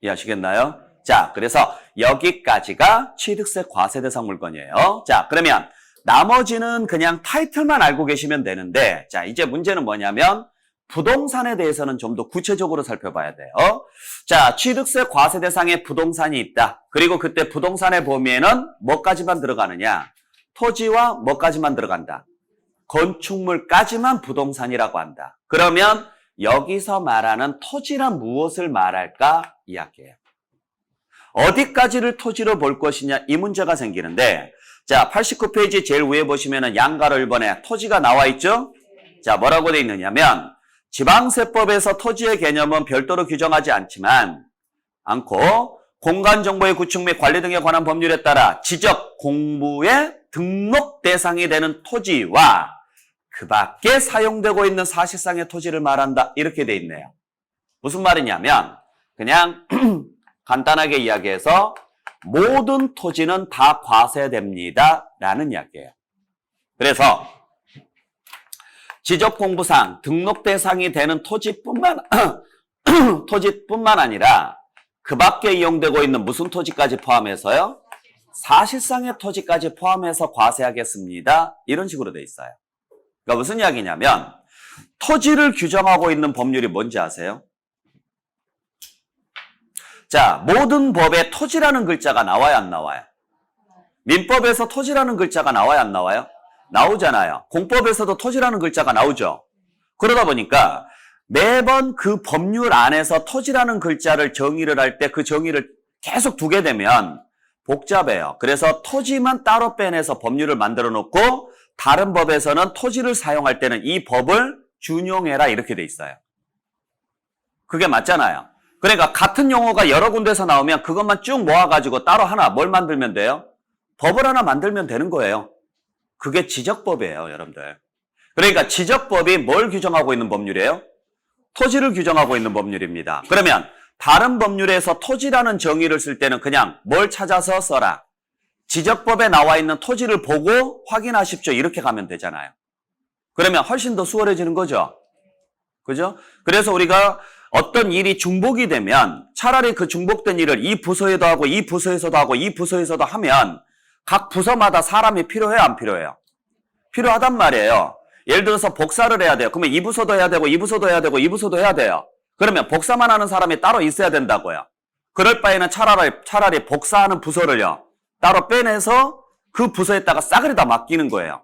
[SPEAKER 1] 이해하시겠나요? 자, 그래서 여기까지가 취득세 과세 대상 물건이에요. 자, 그러면 나머지는 그냥 타이틀만 알고 계시면 되는데, 자, 이제 문제는 뭐냐면 부동산에 대해서는 좀 더 구체적으로 살펴봐야 돼요. 자, 취득세 과세 대상에 부동산이 있다. 그리고 그때 부동산의 범위에는 뭐까지만 들어가느냐? 토지와 뭐까지만 들어간다? 건축물까지만 부동산이라고 한다. 그러면 여기서 말하는 토지란 무엇을 말할까? 이야기예요. 어디까지를 토지로 볼 것이냐? 이 문제가 생기는데, 자, 89페이지 제일 위에 보시면은 양가로 1번에 토지가 나와 있죠? 자, 뭐라고 돼 있느냐면 지방세법에서 토지의 개념은 별도로 규정하지 않고 공간정보의 구축 및 관리 등에 관한 법률에 따라 지적 공부의 등록 대상이 되는 토지와 그 밖에 사용되고 있는 사실상의 토지를 말한다. 이렇게 돼 있네요. 무슨 말이냐면 그냥 간단하게 이야기해서 모든 토지는 다 과세됩니다. 라는 이야기예요. 그래서 지적공부상 등록 대상이 되는 토지뿐만 아니라 그 밖에 이용되고 있는 무슨 토지까지 포함해서요? 사실상의 토지까지 포함해서 과세하겠습니다. 이런 식으로 돼 있어요. 그러니까 무슨 이야기냐면 토지를 규정하고 있는 법률이 뭔지 아세요? 자, 모든 법에 토지라는 글자가 나와요, 안 나와요? 민법에서 토지라는 글자가 나와요, 안 나와요? 나오잖아요. 공법에서도 토지라는 글자가 나오죠. 그러다 보니까 매번 그 법률 안에서 토지라는 글자를 정의를 할 때 그 정의를 계속 두게 되면 복잡해요. 그래서 토지만 따로 빼내서 법률을 만들어 놓고 다른 법에서는 토지를 사용할 때는 이 법을 준용해라 이렇게 돼 있어요. 그게 맞잖아요. 그러니까 같은 용어가 여러 군데서 나오면 그것만 쭉 모아가지고 따로 하나 뭘 만들면 돼요? 법을 하나 만들면 되는 거예요. 그게 지적법이에요, 여러분들. 그러니까 지적법이 뭘 규정하고 있는 법률이에요? 토지를 규정하고 있는 법률입니다. 그러면 다른 법률에서 토지라는 정의를 쓸 때는 그냥 뭘 찾아서 써라. 지적법에 나와 있는 토지를 보고 확인하십시오. 이렇게 가면 되잖아요. 그러면 훨씬 더 수월해지는 거죠. 그죠? 그래서 우리가 어떤 일이 중복이 되면 차라리 그 중복된 일을 이 부서에도 하고 이 부서에서도 하고 이 부서에서도 하면 각 부서마다 사람이 필요해요, 안 필요해요? 필요하단 말이에요. 예를 들어서 복사를 해야 돼요. 그러면 이 부서도 해야 되고 이 부서도 해야 되고 이 부서도 해야 돼요. 그러면 복사만 하는 사람이 따로 있어야 된다고요. 그럴 바에는 차라리 복사하는 부서를요 따로 빼내서 그 부서에다가 싸그리 다 맡기는 거예요.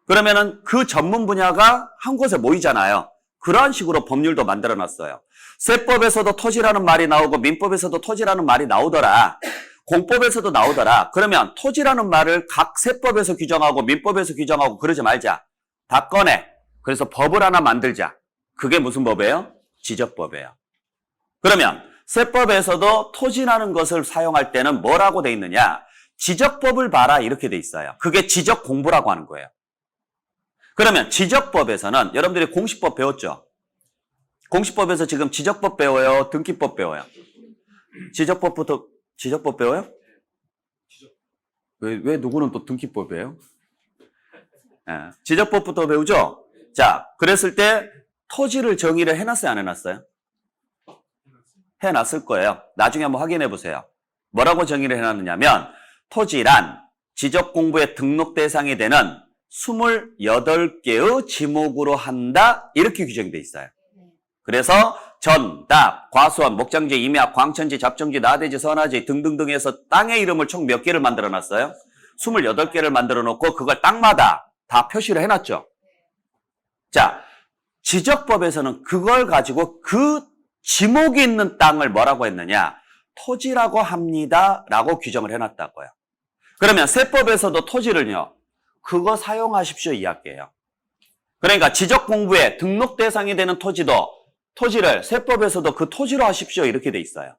[SPEAKER 1] 그러면은 그 전문 분야가 한 곳에 모이잖아요. 그런 식으로 법률도 만들어놨어요. 세법에서도 토지라는 말이 나오고 민법에서도 토지라는 말이 나오더라. 공법에서도 나오더라. 그러면 토지라는 말을 각 세법에서 규정하고 민법에서 규정하고 그러지 말자. 다 꺼내. 그래서 법을 하나 만들자. 그게 무슨 법이에요? 지적법이에요. 그러면 세법에서도 토지라는 것을 사용할 때는 뭐라고 돼 있느냐? 지적법을 봐라 이렇게 돼 있어요. 그게 지적공부라고 하는 거예요. 그러면 지적법에서는 여러분들이 공시법 배웠죠? 공시법에서 지금 지적법 배워요? 등기법 배워요? 지적법 배워요? 왜 누구는 또 등기법이에요? 네. 지적법부터 배우죠? 자, 그랬을 때 토지를 정의를 해놨어요? 안 해놨어요? 해놨을 거예요. 나중에 한번 확인해 보세요. 뭐라고 정의를 해놨느냐면 토지란 지적공부의 등록 대상이 되는 28개의 지목으로 한다 이렇게 규정이 돼 있어요. 그래서 전, 답, 과수원, 목장지, 임야, 광천지, 잡정지, 나대지, 선화지 등등등 해서 땅의 이름을 총 몇 개를 만들어 놨어요? 28개를 만들어 놓고 그걸 땅마다 다 표시를 해놨죠. 자, 지적법에서는 그걸 가지고 그 지목이 있는 땅을 뭐라고 했느냐? 토지라고 합니다 라고 규정을 해놨다고요. 그러면 세법에서도 토지를요 그거 사용하십시오 이야기예요. 그러니까 지적공부에 등록 대상이 되는 토지를 세법에서도 그 토지로 하십시오 이렇게 돼 있어요.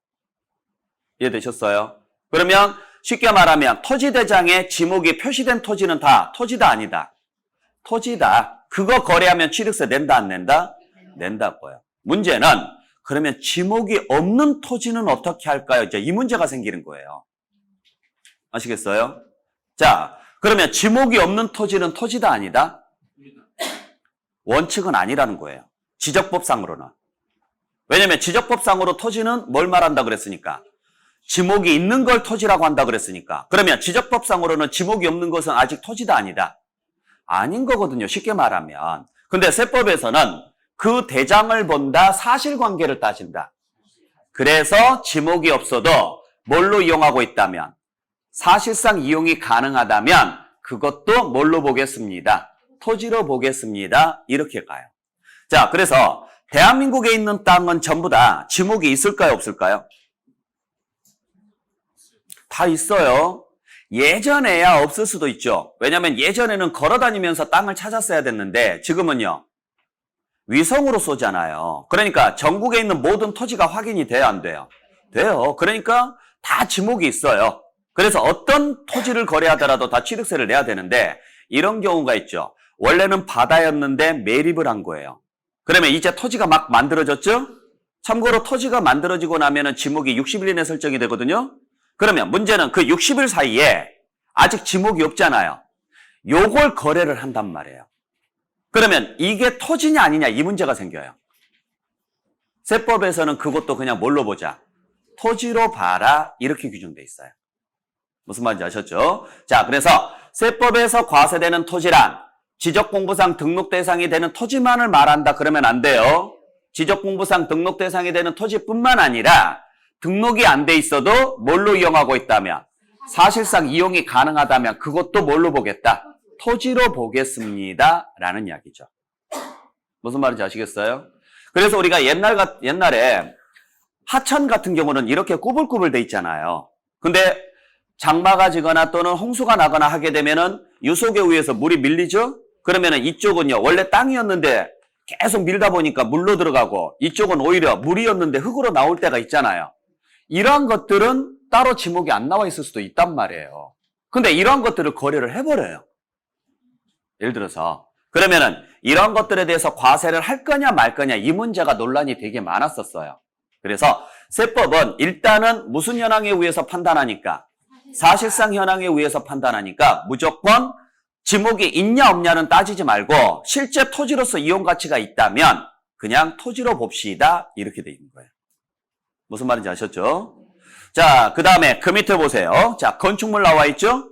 [SPEAKER 1] 이해되셨어요? 그러면 쉽게 말하면 토지대장에 지목이 표시된 토지는 다 토지다 아니다? 토지다. 그거 거래하면 취득세 낸다 안 낸다? 낸다고요. 문제는 그러면 지목이 없는 토지는 어떻게 할까요? 이제 이 문제가 생기는 거예요. 아시겠어요? 자, 그러면 지목이 없는 토지는 토지다 아니다? 원칙은 아니라는 거예요. 지적법상으로는. 왜냐면 지적법상으로 토지는 뭘 말한다 그랬으니까? 지목이 있는 걸 토지라고 한다 그랬으니까. 그러면 지적법상으로는 지목이 없는 것은 아직 토지다 아니다? 아닌 거거든요. 쉽게 말하면. 근데 세법에서는 그 대장을 본다, 사실관계를 따진다. 그래서 지목이 없어도 뭘로 이용하고 있다면? 사실상 이용이 가능하다면 그것도 뭘로 보겠습니다? 토지로 보겠습니다. 이렇게 가요. 자, 그래서 대한민국에 있는 땅은 전부 다 지목이 있을까요? 없을까요? 다 있어요. 예전에야 없을 수도 있죠. 왜냐하면 예전에는 걸어다니면서 땅을 찾았어야 됐는데 지금은요. 위성으로 쏘잖아요. 그러니까 전국에 있는 모든 토지가 확인이 돼요? 안 돼요? 돼요. 그러니까 다 지목이 있어요. 그래서 어떤 토지를 거래하더라도 다 취득세를 내야 되는데 이런 경우가 있죠. 원래는 바다였는데 매립을 한 거예요. 그러면 이제 토지가 막 만들어졌죠? 참고로 토지가 만들어지고 나면은 지목이 60일 이내 설정이 되거든요. 그러면 문제는 그 60일 사이에 아직 지목이 없잖아요. 요걸 거래를 한단 말이에요. 그러면 이게 토지냐 아니냐 이 문제가 생겨요. 세법에서는 그것도 그냥 뭘로 보자? 토지로 봐라 이렇게 규정돼 있어요. 무슨 말인지 아셨죠? 자, 그래서 세법에서 과세되는 토지란 지적공부상 등록 대상이 되는 토지만을 말한다 그러면 안 돼요. 지적공부상 등록 대상이 되는 토지뿐만 아니라 등록이 안 돼 있어도 뭘로 이용하고 있다면 사실상 이용이 가능하다면 그것도 뭘로 보겠다? 토지로 보겠습니다 라는 이야기죠. 무슨 말인지 아시겠어요? 그래서 우리가 옛날에 하천 같은 경우는 이렇게 꾸불꾸불 돼 있잖아요. 근데 장마가 지거나 또는 홍수가 나거나 하게 되면은 유속에 의해서 물이 밀리죠? 그러면은 이쪽은요, 원래 땅이었는데 계속 밀다 보니까 물로 들어가고 이쪽은 오히려 물이었는데 흙으로 나올 때가 있잖아요. 이러한 것들은 따로 지목이 안 나와 있을 수도 있단 말이에요. 근데 이러한 것들을 거래를 해버려요. 예를 들어서. 그러면은 이런 것들에 대해서 과세를 할 거냐 말 거냐 이 문제가 논란이 되게 많았었어요. 그래서 세법은 일단은 무슨 현황에 의해서 판단하니까 사실상 현황에 의해서 판단하니까 무조건 지목이 있냐 없냐는 따지지 말고 실제 토지로서 이용 가치가 있다면 그냥 토지로 봅시다 이렇게 돼 있는 거예요. 무슨 말인지 아셨죠? 자, 그 다음에 그 밑에 보세요. 자, 건축물 나와 있죠?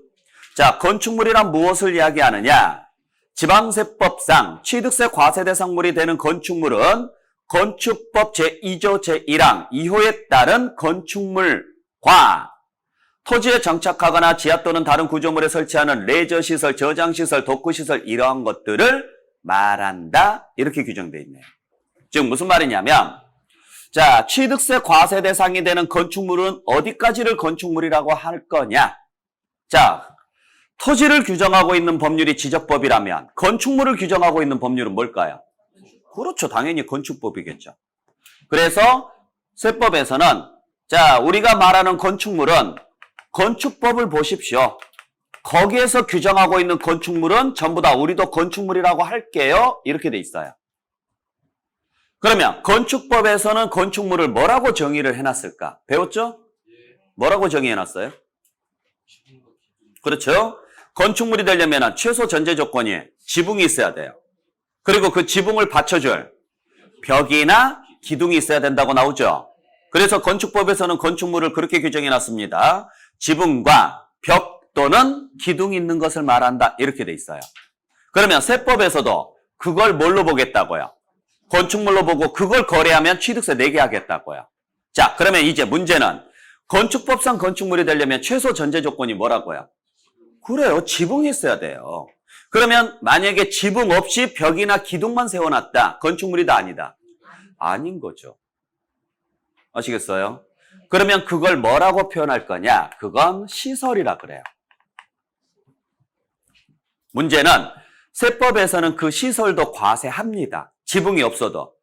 [SPEAKER 1] 자, 건축물이란 무엇을 이야기하느냐? 지방세법상 취득세 과세 대상물이 되는 건축물은 건축법 제2조 제1항 2호에 따른 건축물과 토지에 정착하거나 지하 또는 다른 구조물에 설치하는 레저시설, 저장시설, 독후시설 이러한 것들을 말한다. 이렇게 규정되어 있네요. 즉 무슨 말이냐면 자, 취득세 과세 대상이 되는 건축물은 어디까지를 건축물이라고 할 거냐? 자, 토지를 규정하고 있는 법률이 지적법이라면 건축물을 규정하고 있는 법률은 뭘까요? 그렇죠. 당연히 건축법이겠죠. 그래서 세법에서는 자, 우리가 말하는 건축물은 건축법을 보십시오. 거기에서 규정하고 있는 건축물은 전부 다 우리도 건축물이라고 할게요. 이렇게 돼 있어요. 그러면 건축법에서는 건축물을 뭐라고 정의를 해놨을까? 배웠죠? 뭐라고 정의해놨어요? 그렇죠? 건축물이 되려면 최소 전제 조건이 지붕이 있어야 돼요. 그리고 그 지붕을 받쳐줄 벽이나 기둥이 있어야 된다고 나오죠. 그래서 건축법에서는 건축물을 그렇게 규정해놨습니다. 지붕과 벽 또는 기둥이 있는 것을 말한다. 이렇게 돼 있어요. 그러면 세법에서도 그걸 뭘로 보겠다고요? 건축물로 보고 그걸 거래하면 취득세 내게 하겠다고요. 자, 그러면 이제 문제는 건축법상 건축물이 되려면 최소 전제 조건이 뭐라고요? 그래요. 지붕이 있어야 돼요. 그러면 만약에 지붕 없이 벽이나 기둥만 세워놨다. 건축물이다 아니다? 아닌 거죠. 아시겠어요? 그러면 그걸 뭐라고 표현할 거냐? 그건 시설이라 그래요. 문제는 세법에서는 그 시설도 과세합니다. 지붕이 없어도.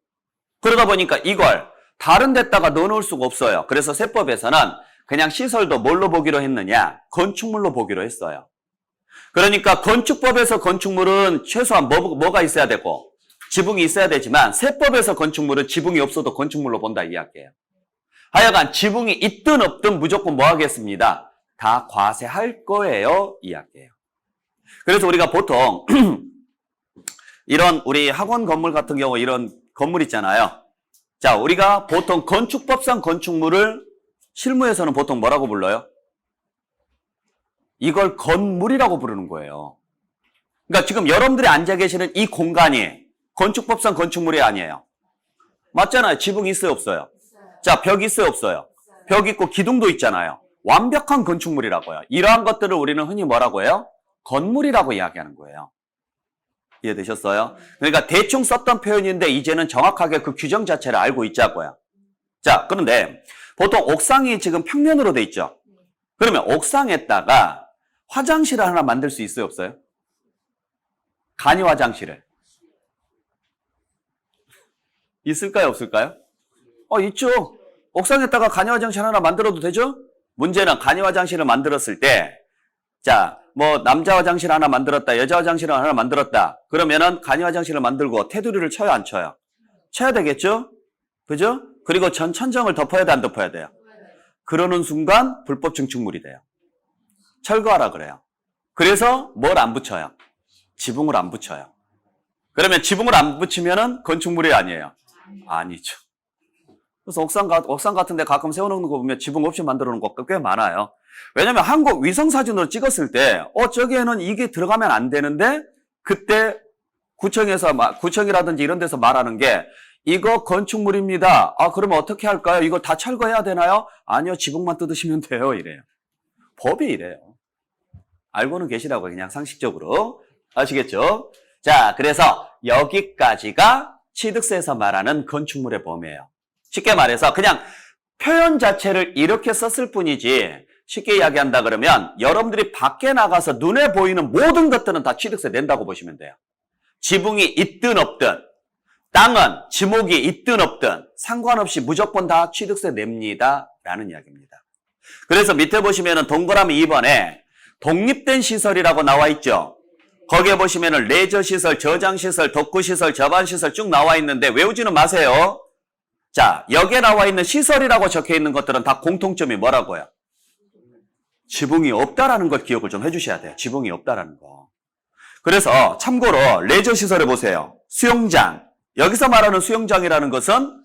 [SPEAKER 1] 그러다 보니까 이걸 다른 데다가 넣어놓을 수가 없어요. 그래서 세법에서는 그냥 시설도 뭘로 보기로 했느냐? 건축물로 보기로 했어요. 그러니까 건축법에서 건축물은 최소한 뭐가 있어야 되고 지붕이 있어야 되지만 세법에서 건축물은 지붕이 없어도 건축물로 본다 이야기예요. 하여간 지붕이 있든 없든 무조건 뭐 하겠습니다. 다 과세할 거예요 이야기예요. 그래서 우리가 보통 이런 우리 학원 건물 같은 경우 이런 건물 있잖아요. 자, 우리가 보통 건축법상 건축물을 실무에서는 보통 뭐라고 불러요? 이걸 건물이라고 부르는 거예요. 그러니까 지금 여러분들이 앉아 계시는 이 공간이 건축법상 건축물이 아니에요. 맞잖아요. 지붕 있어요, 없어요? 자, 벽 있어요, 없어요? 벽 있고 기둥도 있잖아요. 완벽한 건축물이라고요. 이러한 것들을 우리는 흔히 뭐라고 해요? 건물이라고 이야기하는 거예요. 이해되셨어요? 그러니까 대충 썼던 표현인데 이제는 정확하게 그 규정 자체를 알고 있자고요. 자, 그런데 보통 옥상이 지금 평면으로 돼 있죠? 그러면 옥상에다가 화장실을 하나 만들 수 있어요, 없어요? 간이 화장실을. 있을까요, 없을까요? 있죠. 옥상에다가 간이 화장실 하나 만들어도 되죠? 문제는 간이 화장실을 만들었을 때, 자, 뭐 남자 화장실 하나 만들었다, 여자 화장실 하나 만들었다. 그러면은 간이 화장실을 만들고 테두리를 쳐요, 안 쳐요? 쳐야 되겠죠? 그죠? 그리고 천정을 덮어야 돼, 안 덮어야 돼요? 그러는 순간 불법 증축물이 돼요. 철거하라 그래요. 그래서 뭘 안 붙여요? 지붕을 안 붙여요. 그러면 지붕을 안 붙이면은 건축물이 아니에요? 아니죠. 그래서 옥상 같은 데 가끔 세워놓는 거 보면 지붕 없이 만들어 놓은 거 꽤 많아요. 왜냐면 한국 위성사진으로 찍었을 때, 저기에는 이게 들어가면 안 되는데, 그때 구청이라든지 이런 데서 말하는 게, 이거 건축물입니다. 그러면 어떻게 할까요? 이거 다 철거해야 되나요? 아니요, 지붕만 뜯으시면 돼요. 이래요. 법이 이래요. 알고는 계시라고 그냥 상식적으로. 아시겠죠? 자, 그래서 여기까지가 취득세에서 말하는 건축물의 범위예요. 쉽게 말해서 그냥 표현 자체를 이렇게 썼을 뿐이지 쉽게 이야기한다 그러면 여러분들이 밖에 나가서 눈에 보이는 모든 것들은 다 취득세 낸다고 보시면 돼요. 지붕이 있든 없든 땅은 지목이 있든 없든 상관없이 무조건 다 취득세 냅니다 라는 이야기입니다. 그래서 밑에 보시면은 동그라미 2번에 독립된 시설이라고 나와 있죠. 거기에 보시면은 레저시설, 저장시설, 덕후시설, 저반시설 쭉 나와 있는데 외우지는 마세요. 자, 여기에 나와 있는 시설이라고 적혀 있는 것들은 다 공통점이 뭐라고요? 지붕이 없다라는 걸 기억을 좀 해주셔야 돼요. 지붕이 없다라는 거. 그래서 참고로 레저시설에 보세요. 수영장. 여기서 말하는 수영장이라는 것은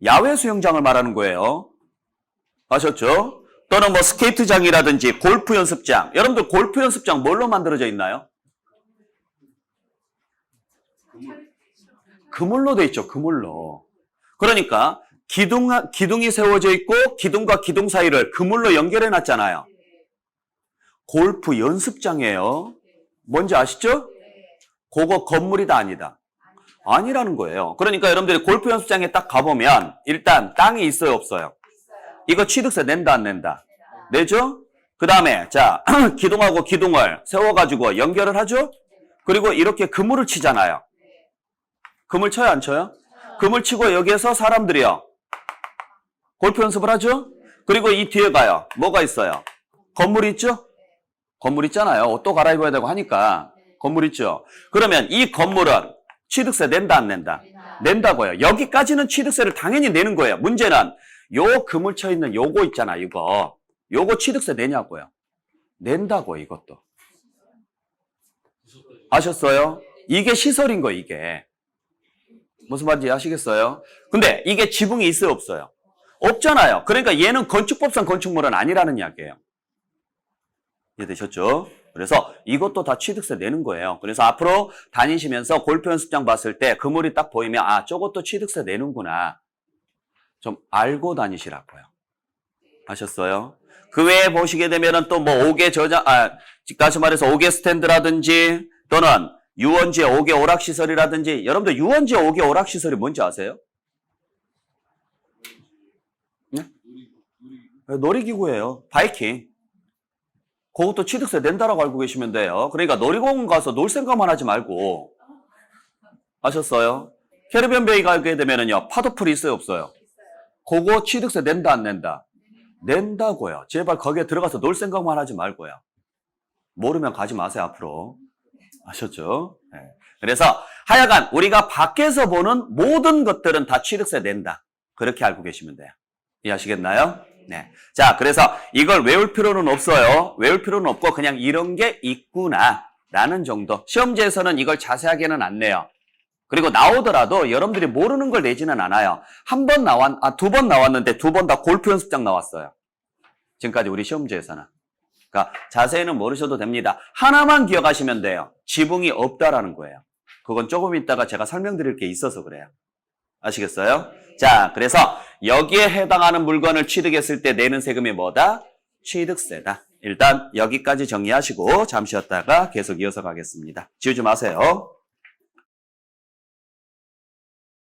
[SPEAKER 1] 야외 수영장을 말하는 거예요. 아셨죠? 또는 뭐 스케이트장이라든지 골프 연습장. 여러분들 골프 연습장 뭘로 만들어져 있나요? 그물로 돼 있죠. 그물로. 그러니까 기둥이 세워져 있고 기둥과 기둥 사이를 그물로 연결해 놨잖아요. 골프 연습장이에요. 뭔지 아시죠? 그거 건물이다 아니다? 아니라는 거예요. 그러니까 여러분들이 골프 연습장에 딱 가보면 일단 땅이 있어요 없어요? 이거 취득세 낸다 안 낸다? 내죠? 그 다음에 자 기둥하고 기둥을 세워가지고 연결을 하죠? 그리고 이렇게 그물을 치잖아요. 그물 쳐요 안 쳐요? 그물 치고 여기에서 사람들이요. 골프 연습을 하죠? 그리고 이 뒤에 가요. 뭐가 있어요? 건물이 있죠? 건물 있잖아요. 옷도 갈아입어야 되고 하니까. 건물 있죠? 그러면 이 건물은 취득세 낸다 안 낸다? 낸다고요. 여기까지는 취득세를 당연히 내는 거예요. 문제는 요 그물 쳐 있는 요거 있잖아, 이거. 요거 취득세 내냐고요. 낸다고 이것도. 아셨어요? 이게 시설인 거 이게. 무슨 말인지 아시겠어요? 근데 이게 지붕이 있어요, 없어요? 없잖아요. 그러니까 얘는 건축법상 건축물은 아니라는 이야기예요. 이해되셨죠? 그래서 이것도 다 취득세 내는 거예요. 그래서 앞으로 다니시면서 골프 연습장 봤을 때 그물이 딱 보이면 아, 저것도 취득세 내는구나. 좀 알고 다니시라고요. 아셨어요? 그 외에 보시게 되면은 또 뭐 5개 다시 말해서 5개 스탠드라든지 또는 유원지의 5개 오락시설이라든지 여러분들 유원지의 5개 오락시설이 뭔지 아세요? 네? 놀이기구예요. 바이킹. 그것도 취득세 낸다라고 알고 계시면 돼요. 그러니까 놀이공원 가서 놀 생각만 하지 말고. 아셨어요? 캐리비안 베이 가게 되면은요, 파도풀이 있어요, 없어요? 그거 취득세 낸다, 안 낸다? 낸다고요. 제발 거기에 들어가서 놀 생각만 하지 말고요. 모르면 가지 마세요, 앞으로. 아셨죠? 네. 그래서 하여간 우리가 밖에서 보는 모든 것들은 다 취득세 낸다. 그렇게 알고 계시면 돼요. 이해하시겠나요? 네. 자, 그래서 이걸 외울 필요는 없어요. 외울 필요는 없고 그냥 이런 게 있구나 라는 정도. 시험지에서는 이걸 자세하게는 안 내요. 그리고 나오더라도 여러분들이 모르는 걸 내지는 않아요. 두 번 나왔는데 두 번 다 골프 연습장 나왔어요. 지금까지 우리 시험지에서는. 그러니까 자세히는 모르셔도 됩니다. 하나만 기억하시면 돼요. 지붕이 없다라는 거예요. 그건 조금 있다가 제가 설명드릴 게 있어서 그래요. 아시겠어요? 자, 그래서 여기에 해당하는 물건을 취득했을 때 내는 세금이 뭐다? 취득세다. 일단 여기까지 정리하시고 잠시 쉬었다가 계속 이어서 가겠습니다. 지우지 마세요.